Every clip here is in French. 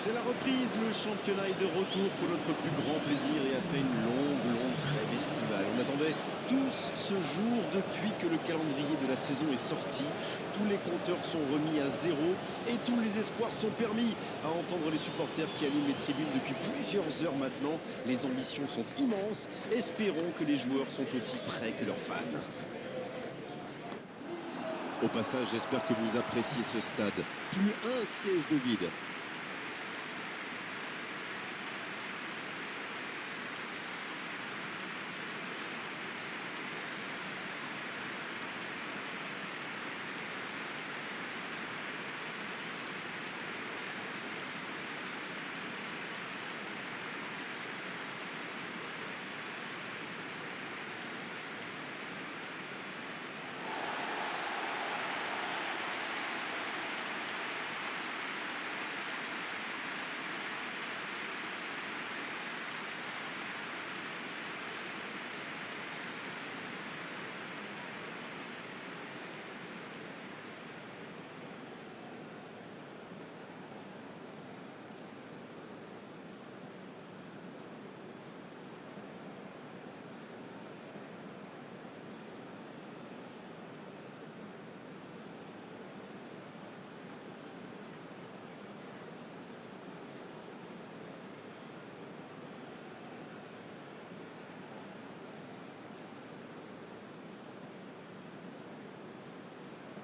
C'est la reprise, le championnat est de retour pour notre plus grand plaisir et après une longue trêve estivale. On attendait tous ce jour depuis que le calendrier de la saison est sorti. Tous les compteurs sont remis à zéro et tous les espoirs sont permis. À entendre les supporters qui allument les tribunes depuis plusieurs heures maintenant, les ambitions sont immenses. Espérons que les joueurs sont aussi prêts que leurs fans. Au passage, j'espère que vous appréciez ce stade. Plus un siège de vide.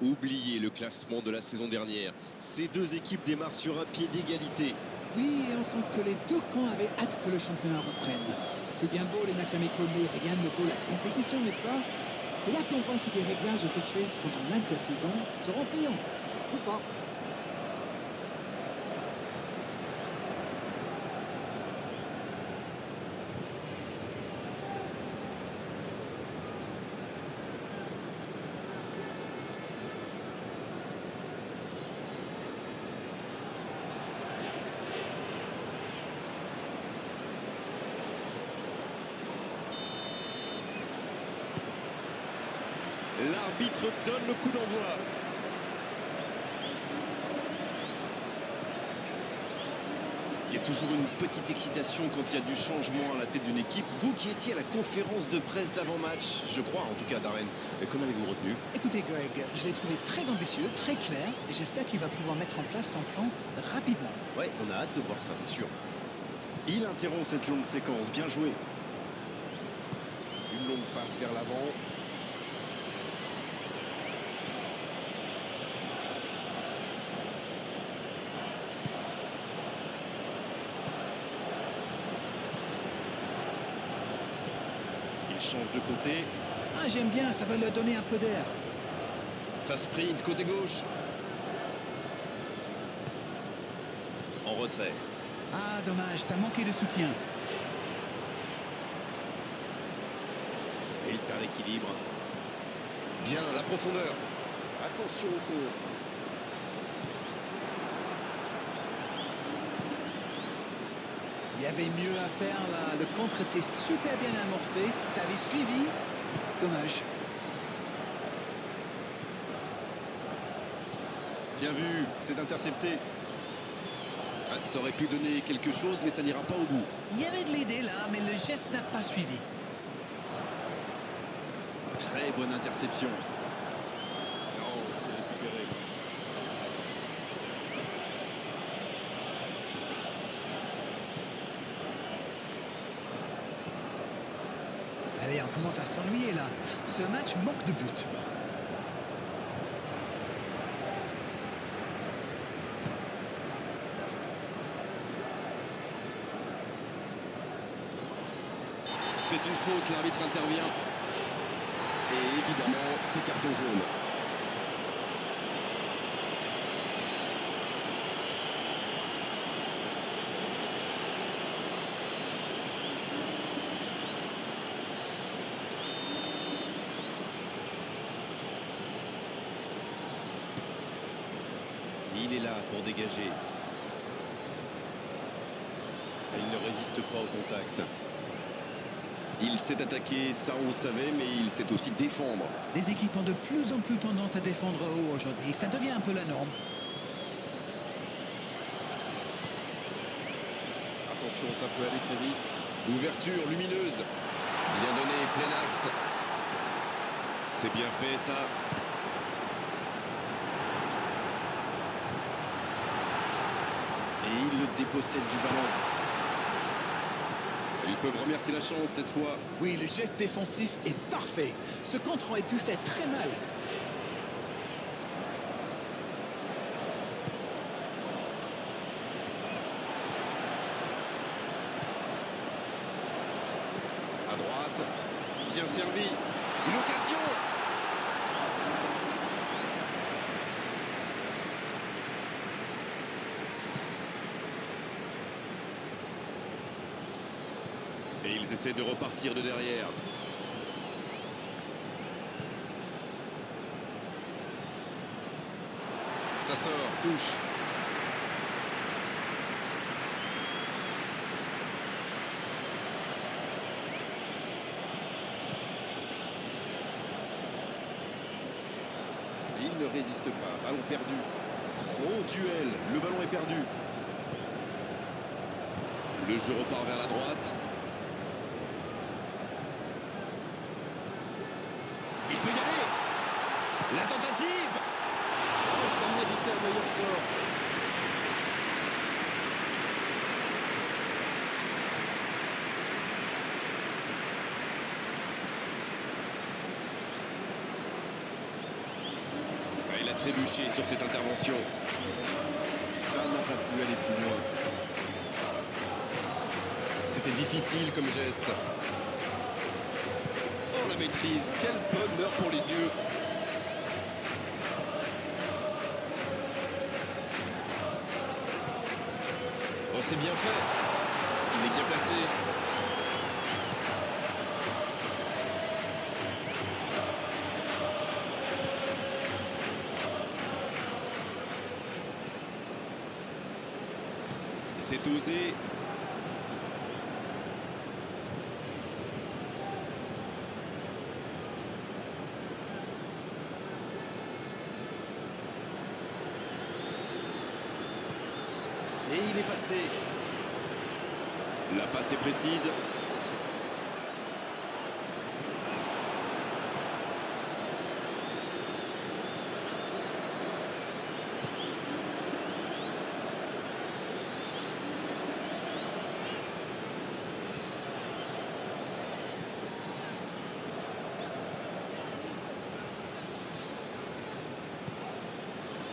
Oubliez le classement de la saison dernière. Ces deux équipes démarrent sur un pied d'égalité. Oui, et on sent que les deux camps avaient hâte que le championnat reprenne. C'est bien beau les matchs amicaux, mais rien ne vaut la compétition, n'est-ce pas? C'est là qu'on voit si des réglages effectués pendant l'intersaison seront payants ou pas. L'arbitre donne le coup d'envoi. Il y a toujours une petite excitation quand il y a du changement à la tête d'une équipe. Vous qui étiez à la conférence de presse d'avant-match, je crois en tout cas, Darren, qu'en avez-vous retenu? Écoutez Greg, je l'ai trouvé très ambitieux, très clair, et j'espère qu'il va pouvoir mettre en place son plan rapidement. Ouais, on a hâte de voir ça, c'est sûr. Il interrompt cette longue séquence, bien joué. Une longue passe vers l'avant. Il change de côté. Ah, j'aime bien, ça va leur donner un peu d'air. Ça sprint côté gauche. En retrait. Ah, dommage, ça manquait de soutien. Et il perd l'équilibre. Bien, la profondeur. Attention au contre. Il y avait mieux à faire là, le contre était super bien amorcé, ça avait suivi. Dommage. Bien vu, c'est intercepté. Ah, ça aurait pu donner quelque chose, mais ça n'ira pas au bout. Il y avait de l'idée là, mais le geste n'a pas suivi. Très bonne interception. Non, c'est récupéré. Allez, on commence à s'ennuyer là. Ce match manque de but. C'est une faute, l'arbitre intervient. Et évidemment, c'est carton jaune. Il est là pour dégager. Et il ne résiste pas au contact. Il s'est attaqué, ça on le savait, mais il sait aussi défendre. Les équipes ont de plus en plus tendance à défendre haut aujourd'hui. Ça devient un peu la norme. attention, ça peut aller très vite. Ouverture lumineuse. Bien donné, plein axe. C'est bien fait ça. Et il le dépossède du ballon. Ils peuvent remercier la chance cette fois. Oui, le geste défensif est parfait. Ce contre aurait pu faire très mal. À droite, bien servi. Une occasion. Et ils essaient de repartir de derrière. Ça sort, touche. Et il ne résiste pas. Ballon perdu. Gros duel. Le ballon est perdu. Le jeu repart vers la droite. Il peut y aller. La tentative. Oh, ça méritait un meilleur sort. Il a trébuché sur cette intervention. Ça n'a pas pu aller plus loin. C'était difficile comme geste. Oh, la maîtrise. Quel bonheur pour les yeux. Oh, c'est bien fait. Il est bien placé. C'est osé. Et il est passé. La passe est précise.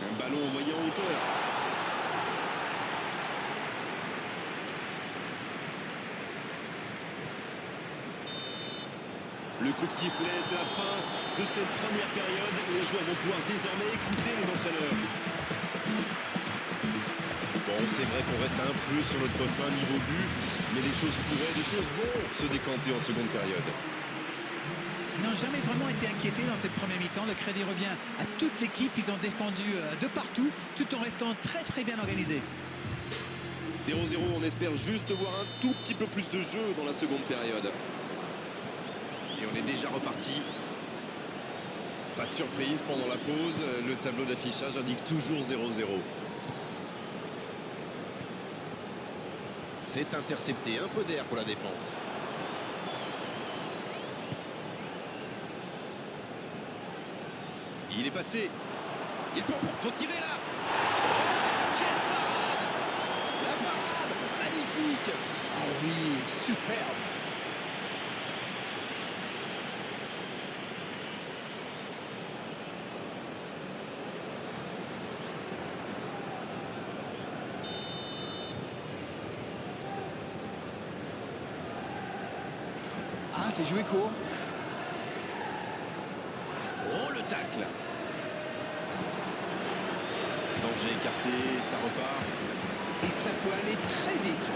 Un ballon envoyé en hauteur. Le coup de sifflet, c'est la fin de cette première période. Les joueurs vont pouvoir désormais écouter les entraîneurs. Bon, c'est vrai qu'on reste un peu sur notre fin niveau but, mais les choses vont se décanter en seconde période. Ils n'ont jamais vraiment été inquiétés dans cette première mi-temps. Le crédit revient à toute l'équipe. Ils ont défendu de partout, tout en restant très très bien organisés. 0-0, on espère juste voir un tout petit peu plus de jeu dans la seconde période. Et on est déjà reparti. Pas de surprise pendant la pause. Le tableau d'affichage indique toujours 0-0. C'est intercepté, un peu d'air pour la défense. Il est passé. Il peut... Faut tirer là. Oh, quelle parade! La parade magnifique. Ah oui, superbe. Ah, c'est joué court. Oh, le tacle. Danger écarté, ça repart. Et ça peut aller très vite.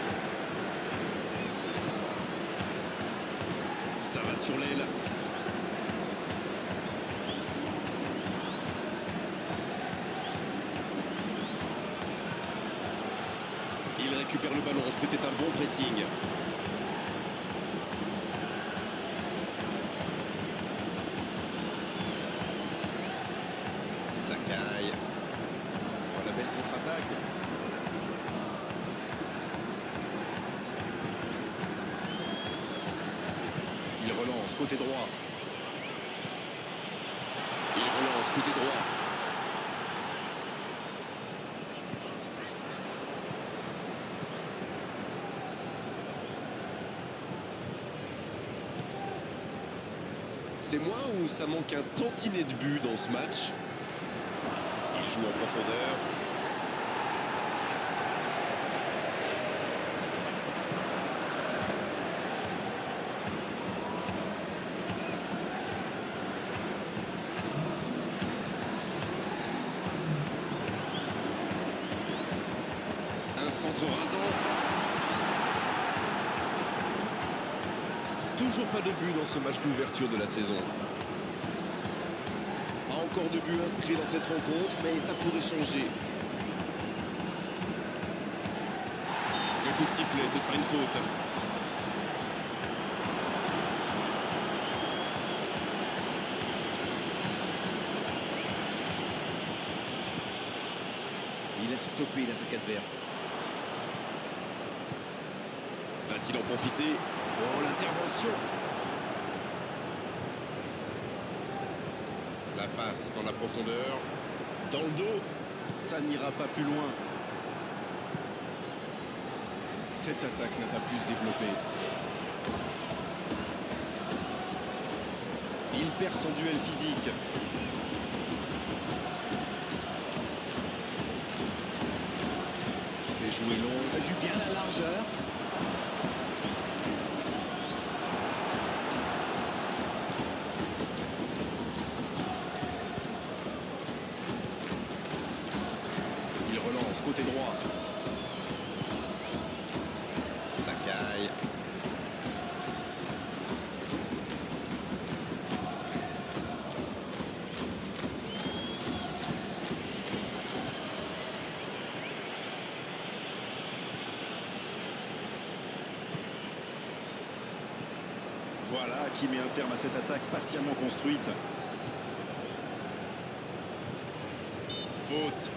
Ça va sur l'aile. Il récupère le ballon, c'était un bon pressing. Sakai. Oh, la belle contre-attaque. relance côté droit. Il relance côté droit. C'est moi ou ça manque un tantinet de but dans ce match? Il joue en profondeur. Un centre rasant. Toujours pas de but dans ce match d'ouverture de la saison. Pas encore de but inscrit dans cette rencontre, mais ça pourrait changer. Le coup de sifflet, ce sera une faute. Il a stoppé l'attaque adverse. Va-t-il en profiter? Oh, l'intervention! La passe dans la profondeur. Dans le dos. Ça n'ira pas plus loin. Cette attaque n'a pas pu se développer. Il perd son duel physique. C'est joué long. Ça joue bien la largeur. Il relance côté droit. Sakai. Voilà qui met un terme à cette attaque patiemment construite. Faute.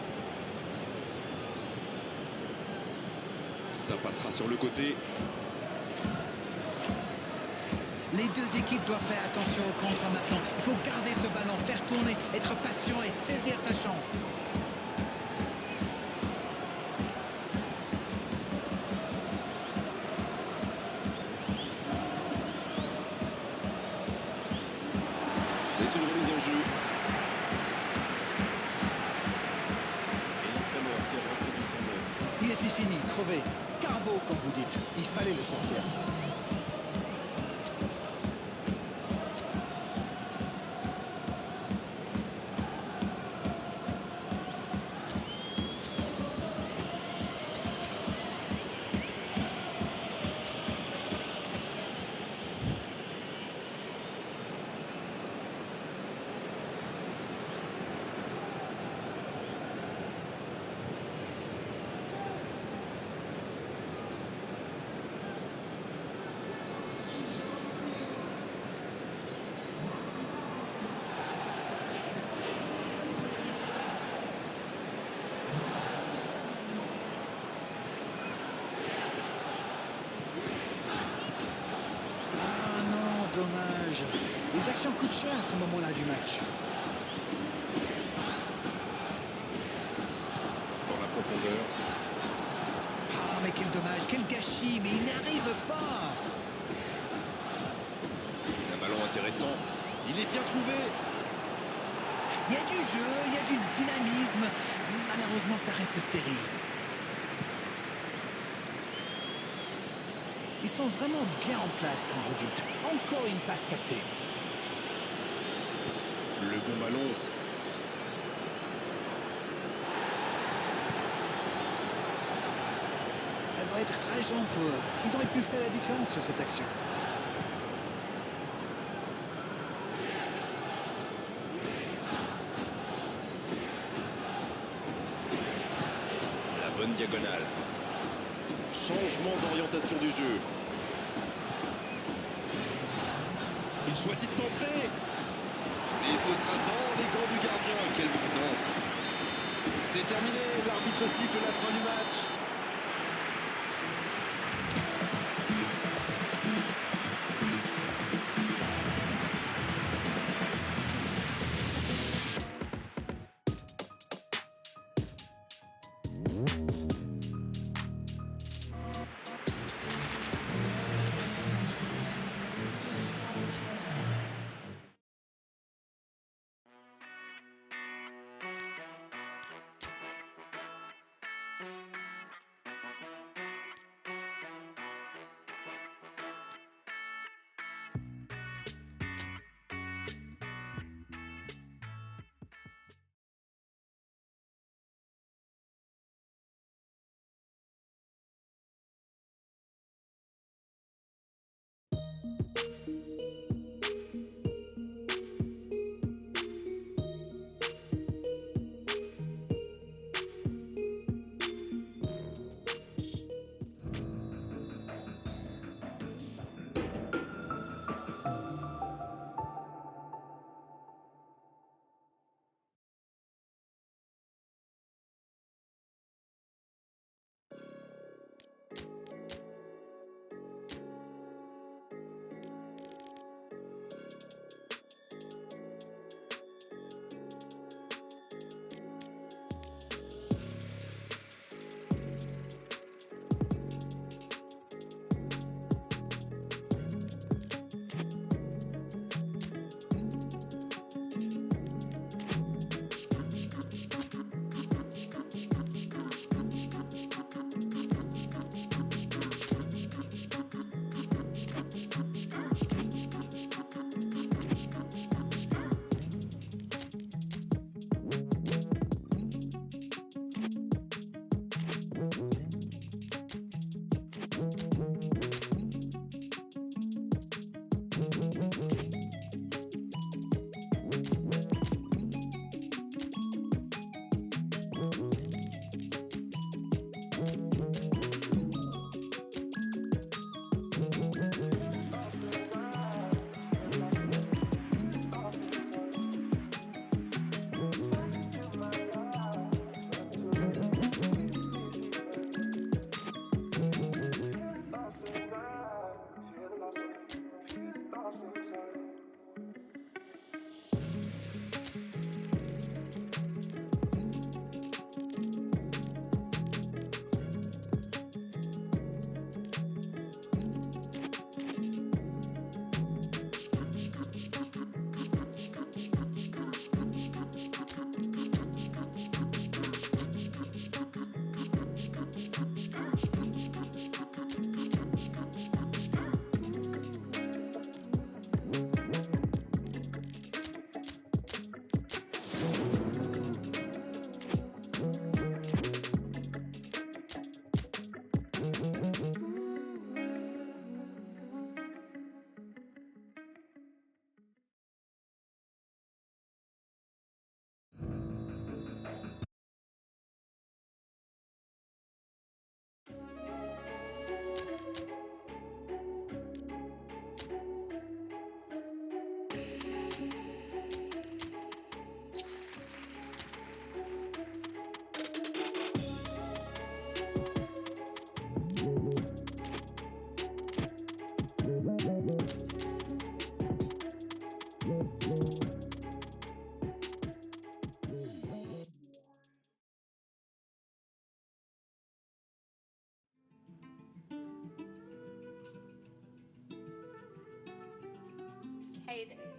Ça passera sur le côté. Les deux équipes doivent faire attention au contre maintenant. Il faut garder ce ballon, faire tourner, être patient et saisir sa chance. C'est une remise en jeu. Et l'entraîneur fait rentrer du sang neuf. Il était fini, crevé. Carbo, comme vous dites. Il fallait le sortir. Dommage. Les actions coûtent cher à ce moment-là du match. Dans la profondeur. Ah, mais quel dommage, quel gâchis, mais il n'arrive pas. Un ballon intéressant. Il est bien trouvé. Il y a du jeu, il y a du dynamisme. Malheureusement, ça reste stérile. Ils sont vraiment bien en place, quand vous dites. Encore une passe captée. Le bon ballon. Ça doit être rageant pour eux. Ils auraient pu faire la différence sur cette action. La bonne diagonale. Changement d'orientation du jeu. Il choisit de centrer. Et ce sera dans les gants du gardien. Quelle présence. C'est terminé. L'arbitre siffle la fin du match. hate it.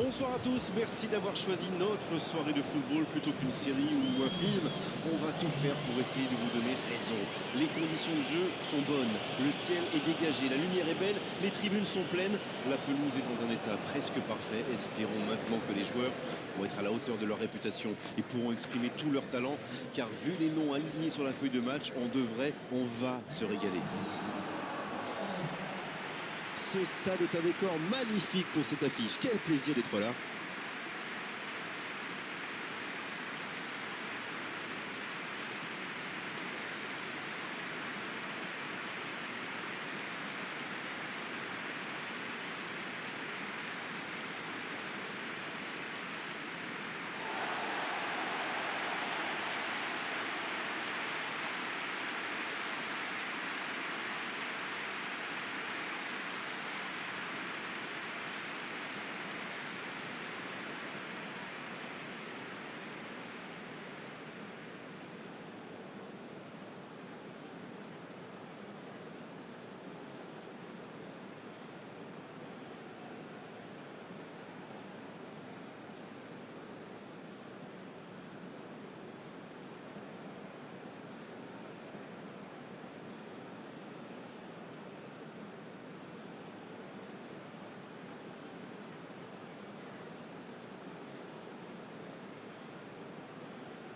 Bonsoir à tous, merci d'avoir choisi notre soirée de football plutôt qu'une série ou un film. On va tout faire pour essayer de vous donner raison. Les conditions de jeu sont bonnes, le ciel est dégagé, la lumière est belle, les tribunes sont pleines, la pelouse est dans un état presque parfait. Espérons maintenant que les joueurs vont être à la hauteur de leur réputation et pourront exprimer tout leur talent, car vu les noms alignés sur la feuille de match, on va se régaler. Ce stade est un décor magnifique pour cette affiche. Quel plaisir d'être là.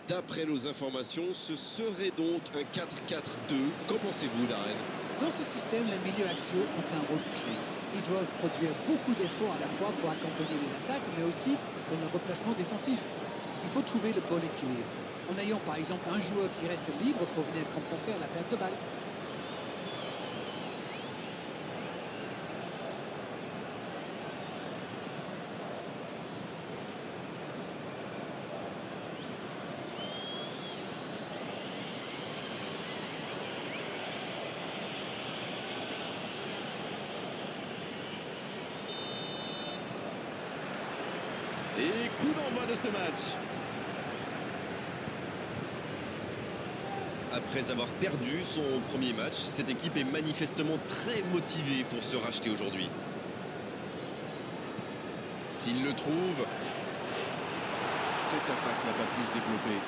D'après nos informations, ce serait donc un 4-4-2. Qu'en pensez-vous, Darren? Dans ce système, les milieux axiaux ont un rôle clé. Ils doivent produire beaucoup d'efforts à la fois pour accompagner les attaques, mais aussi dans le replacement défensif. Il faut trouver le bon équilibre, en ayant par exemple un joueur qui reste libre pour venir compenser à la perte de balle. Et coup d'envoi de ce match. Après avoir perdu son premier match, cette équipe est manifestement très motivée pour se racheter aujourd'hui. S'il le trouve, cette attaque n'a pas pu se développer.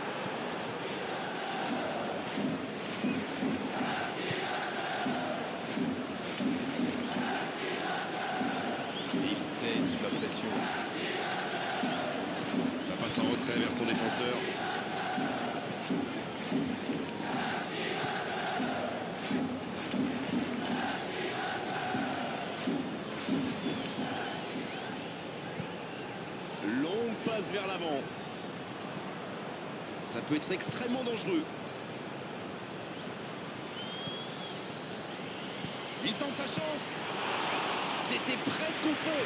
Il saigne sous la pression. La passe en retrait vers son défenseur. Longue passe vers l'avant. Ça peut être extrêmement dangereux. Il tente sa chance. C'était presque au fond.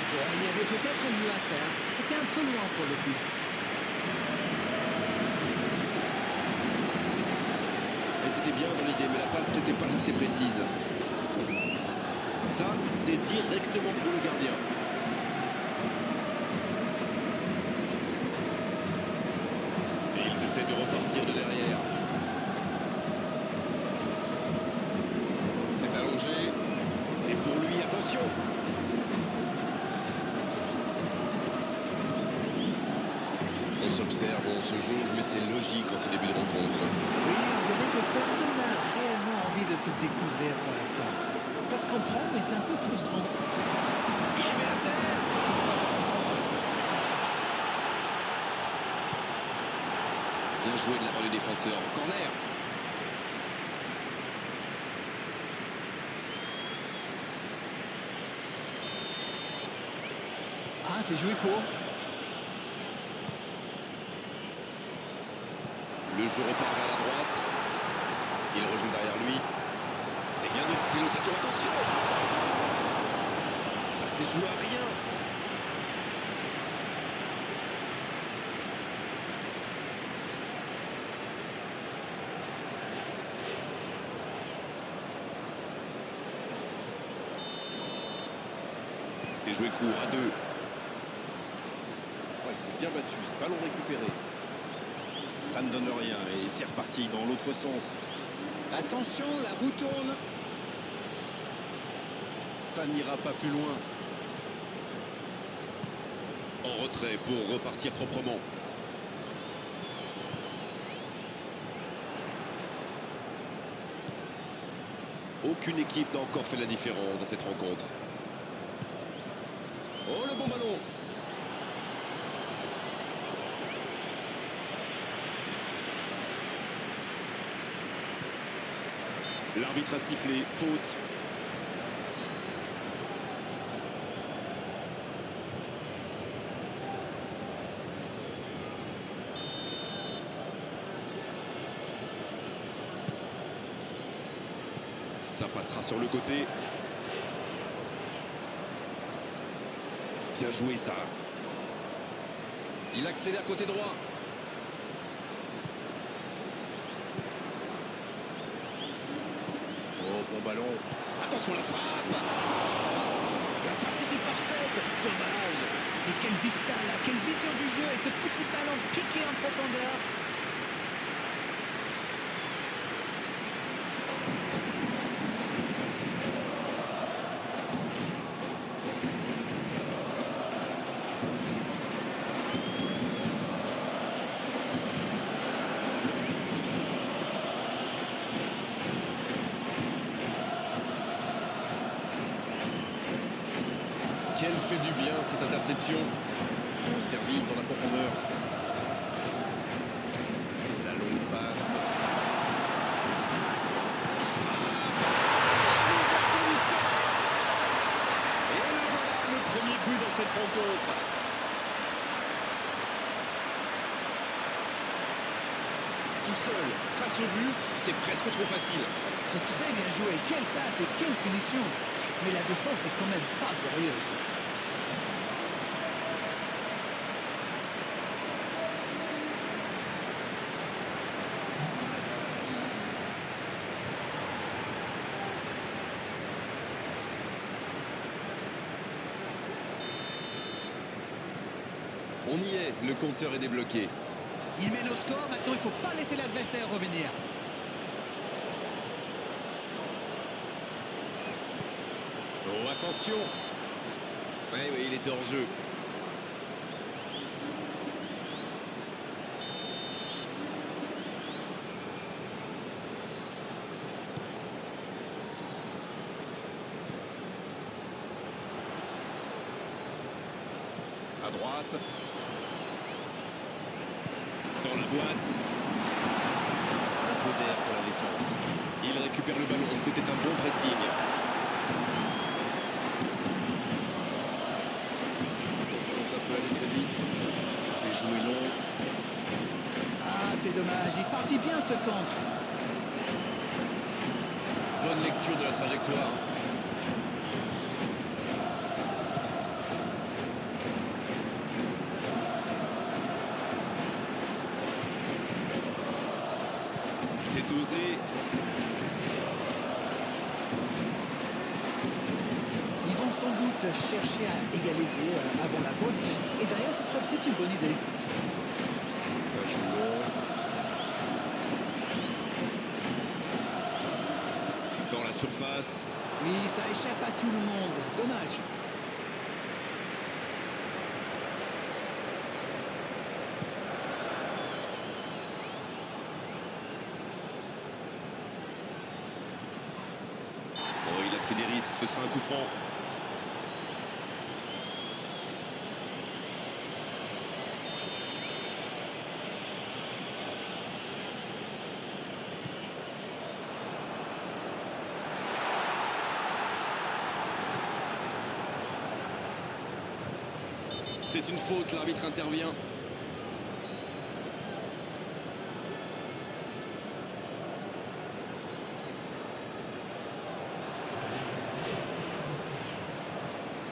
Il y avait peut-être mieux à faire. C'était un peu loin pour le but. Et c'était bien dans l'idée, mais la passe n'était pas assez précise. Ça, c'est directement pour le gardien. Et ils essaient de repartir de derrière. C'est allongé. Et pour lui, attention. On s'observe, on se jauge, mais c'est logique en ces débuts de rencontre. Oui, on dirait que personne n'a réellement envie de se découvrir pour l'instant. Ça se comprend, mais c'est un peu frustrant. Il met la tête. Bien joué de la part du défenseur. Corner. Ah, c'est joué court. Le jeu repart vers la droite. Il rejoue derrière lui. C'est bien de quelle occasion. Attention. Ça s'est joué à rien. C'est joué court à 2. Ouais, c'est bien battu. Ballon récupéré. Ça ne donne rien et c'est reparti dans l'autre sens. Attention, la roue tourne. Ça n'ira pas plus loin. En retrait pour repartir proprement. Aucune équipe n'a encore fait la différence dans cette rencontre. Oh, le bon ballon! L'arbitre a sifflé, faute. Ça passera sur le côté. Bien joué ça. Il accélère côté droit. Oh, bon ballon. Attention la frappe. La passe était parfaite. Dommage. Et quelle vista là, quelle vision du jeu et ce petit ballon piqué en profondeur. Quelle fait du bien cette interception. Bon service dans la profondeur. La longue passe. Il frappe. Et le voilà, le premier but dans cette rencontre. Tout seul, face au but, c'est presque trop facile. C'est très bien joué, quelle passe et quelle finition. Mais la défense est quand même pas glorieuse. On y est, le compteur est débloqué. Il mène au score, maintenant il ne faut pas laisser l'adversaire revenir. Oh, attention. Oui, il était hors jeu. À droite. Dans la boîte. Un peu d'air pour la défense. Il récupère le ballon, c'était un bon pressing. Attention, ça peut aller très vite. C'est joué long. Ah, c'est dommage, il partit bien ce contre. Bonne lecture de la trajectoire. C'est osé. Ils vont sans doute chercher à égaliser avant la pause. Et derrière, ce serait peut-être une bonne idée. Ça joue long. Dans la surface. Oui, ça échappe à tout le monde. Dommage. Oh, il a pris des risques, ce sera un coup franc. C'est une faute, l'arbitre intervient.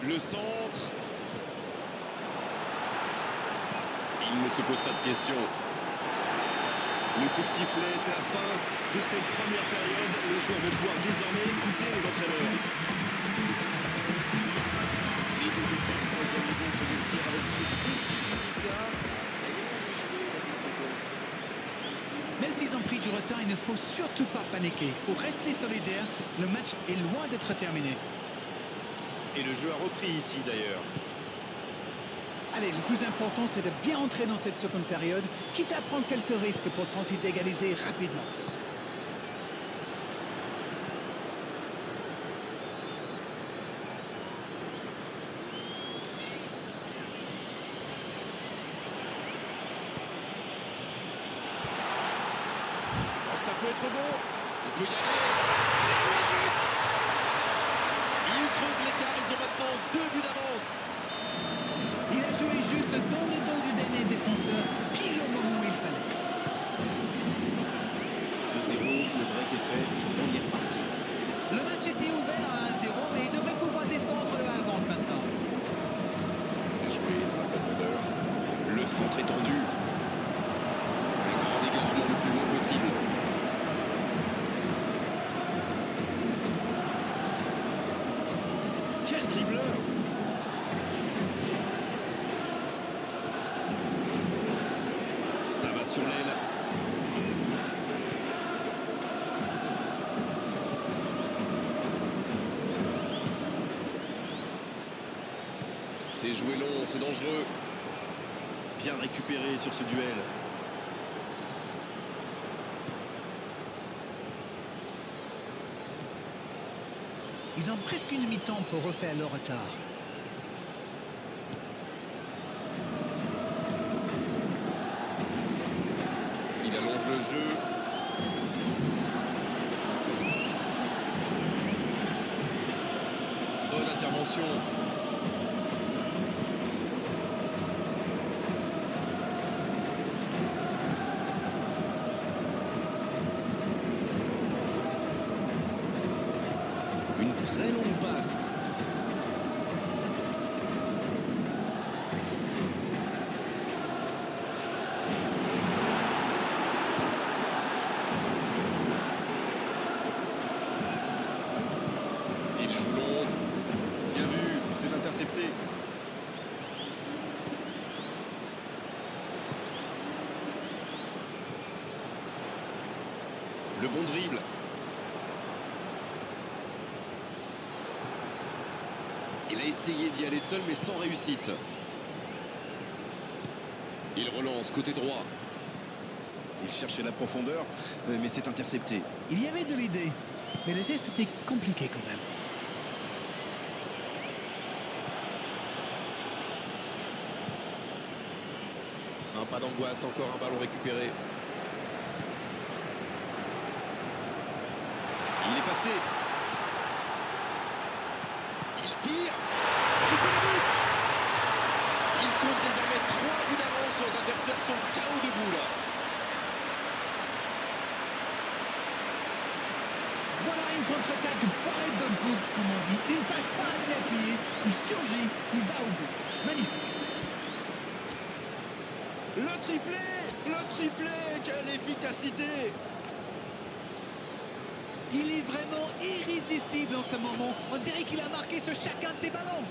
Le centre. Il ne se pose pas de questions. Le coup de sifflet, c'est la fin de cette première période. Les joueurs vont pouvoir désormais écouter les entraîneurs. Les deux équipes vont gagner donc le vestiaire avec ce petit délicat. Et on est joué dans cette rencontre. Même s'ils ont pris du retard, il ne faut surtout pas paniquer. Il faut rester solidaire. Le match est loin d'être terminé. Et le jeu a repris ici d'ailleurs. Allez, le plus important, c'est de bien entrer dans cette seconde période, quitte à prendre quelques risques pour tenter d'égaliser rapidement. Oh, ça peut être bon. Il peut y aller. Ils creusent l'écart, ils ont maintenant 2 buts d'avance. Il a joué juste dans le dos du dernier défenseur, pile au moment où il fallait. 2-0, le break est fait, on y est reparti. Le match était ouvert à 1-0, mais il devrait pouvoir défendre le avance maintenant. C'est joué dans la profondeur. Le centre est tendu. Un grand dégagement le plus loin possible. Quel dribbleur! Ça va sur l'aile. C'est joué long, c'est dangereux. Bien récupéré sur ce duel. Ils ont presque une mi-temps pour refaire leur retard. Il allonge le jeu. Bonne intervention. Une très longue passe. Il joue long. Bien vu, c'est intercepté. Le bon dribble. Il a essayé d'y aller seul mais sans réussite. Il relance côté droit. Il cherchait la profondeur, mais c'est intercepté. Il y avait de l'idée, mais le geste était compliqué quand même. Un pas d'angoisse, encore un ballon récupéré. Il est passé. Il tire. Il fait le but. Il compte désormais 3 buts d'avance. Leurs adversaires sont KO debout là. Voilà une contre-attaque by the book, comme on dit. Il ne passe pas assez appuyé, il surgit, il va au bout. Magnifique. Le triplé. Le triplé. Quelle efficacité. Il est vraiment irrésistible en ce moment. On dirait qu'il a marqué sur chacun de ses ballons.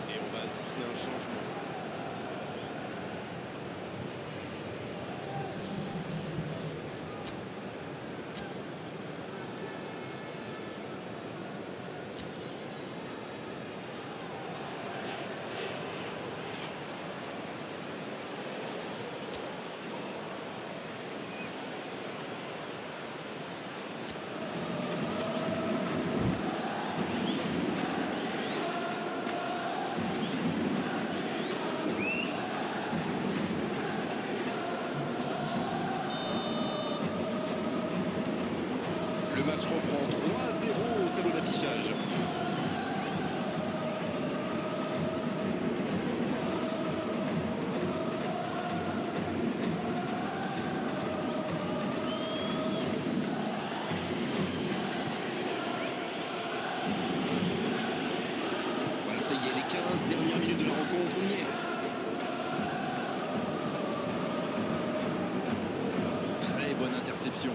Et on va assister à un changement. Le match reprend 3-0 au tableau d'affichage. Voilà, ça y est, les 15 dernières minutes de la rencontre, on y est. Très bonne interception.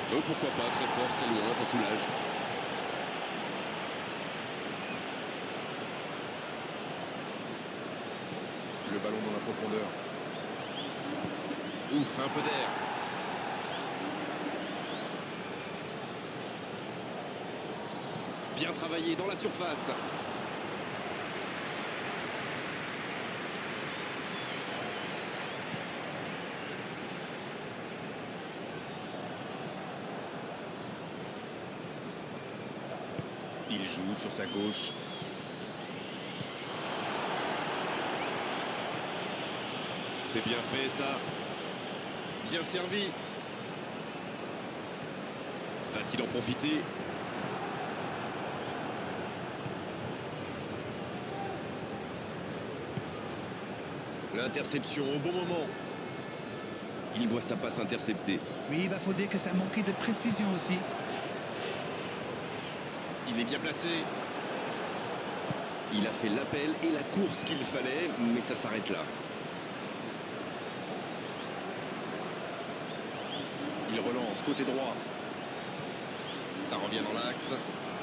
Oh, pourquoi pas, très fort, très loin, ça soulage. Le ballon dans la profondeur. Ouf, un peu d'air. Bien travaillé dans la surface. Il joue sur sa gauche. C'est bien fait ça. Bien servi. Va-t-il en profiter? L'interception au bon moment. Il voit sa passe interceptée. Oui, il faut dire que ça manquait de précision aussi. Il est bien placé. Il a fait l'appel et la course qu'il fallait, mais ça s'arrête là. Il relance côté droit. Ça revient dans l'axe.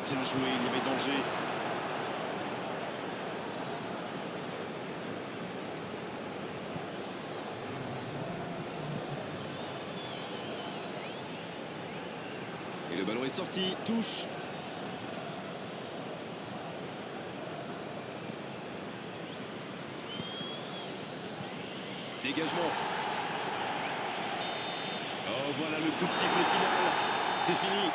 Bien joué, il y avait danger. Et le ballon est sorti, touche. Dégagement. Oh, voilà le coup de sifflet final. C'est fini.